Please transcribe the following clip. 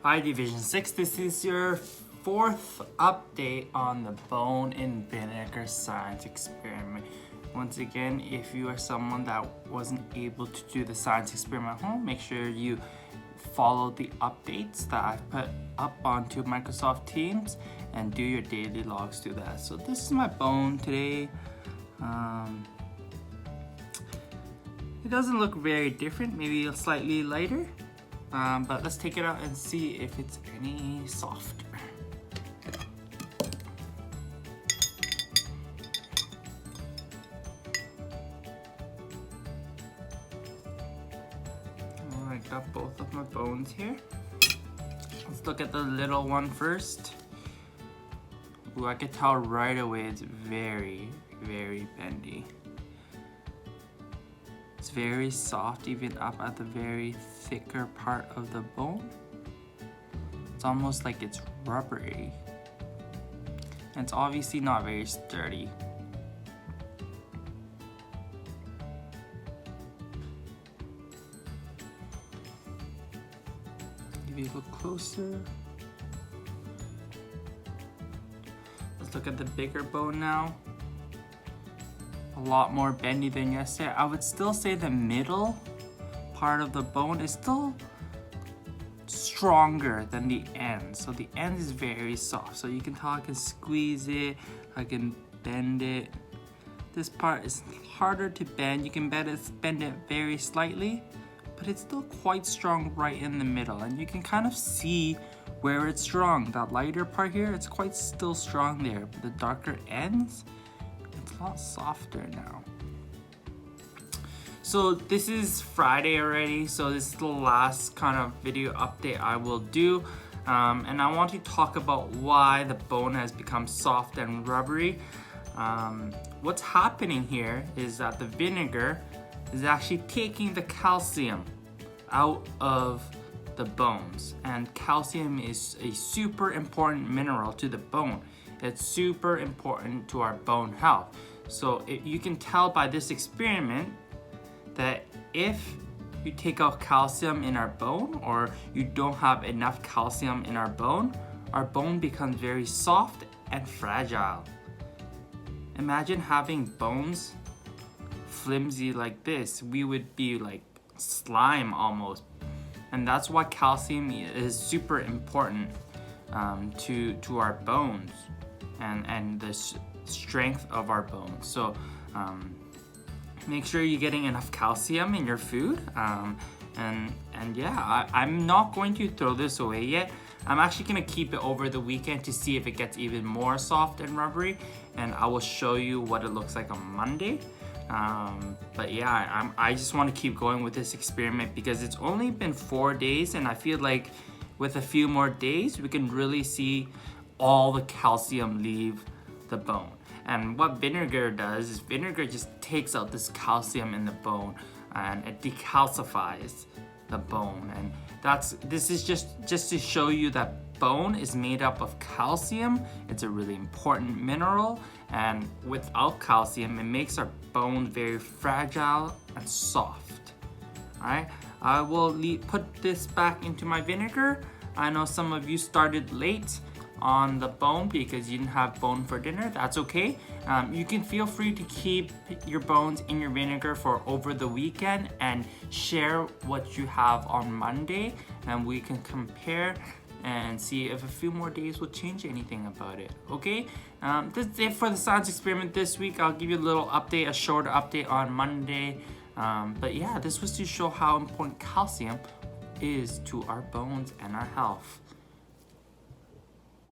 Hi Division 6, this is your fourth update on the bone in vinegar science experiment. Once again, if you are someone that wasn't able to do the science experiment at home, make sure you follow the updates that I've put up onto Microsoft Teams and do your daily logs to that. So this is my bone today. It doesn't look very different, maybe slightly lighter. But let's take it out and see if it's any softer. I got both of my bones here. Let's look at the little one first. Ooh, I can tell right away it's very, very bendy. It's very soft, even up at the very thicker part of the bone. It's almost like it's rubbery. And it's obviously not very sturdy. Give you a look closer. Let's look at the bigger bone now. A lot more bendy than yesterday. I would still say the middle part of the bone is still stronger than the end. So the end is very soft. So you can tell I can squeeze it, I can bend it. This part is harder to bend. You can bend it very slightly, but it's still quite strong right in the middle. And you can kind of see where it's strong. That lighter part here, it's quite still strong there. But the darker ends, it's a lot softer now. So this is Friday already, so this is the last kind of video update I will do. And I want to talk about why the bone has become soft and rubbery. What's happening here is that the vinegar is actually taking the calcium out of the bones. And calcium is a super important mineral to the bone. It's super important to our bone health. So you can tell by this experiment that if you take out calcium in our bone, or you don't have enough calcium in our bone becomes very soft and fragile. Imagine having bones flimsy like this. We would be like slime almost. And that's why calcium is super important to our bones and the strength of our bones. So make sure you're getting enough calcium in your food. And yeah, I'm not going to throw this away yet. I'm actually gonna keep it over the weekend to see if it gets even more soft and rubbery, and I will show you what it looks like on Monday. But yeah, I just want to keep going with this experiment because it's only been 4 days, and I feel like with a few more days we can really see all the calcium leave the bone. And what vinegar does is vinegar just takes out this calcium in the bone and it decalcifies the bone. And this is just to show you that bone is made up of calcium. It's a really important mineral, and without calcium it makes our bone very fragile and soft. All right, I will put this back into my vinegar. I know some of you started late on the bone because you didn't have bone for dinner. That's okay. You can feel free to keep your bones in your vinegar for over the weekend and share what you have on Monday, and we can compare and see if a few more days will change anything about it. Okay, this is it for the science experiment this week. I'll give you a little update, a shorter update on Monday. But yeah, this was to show how important calcium is to our bones and our health.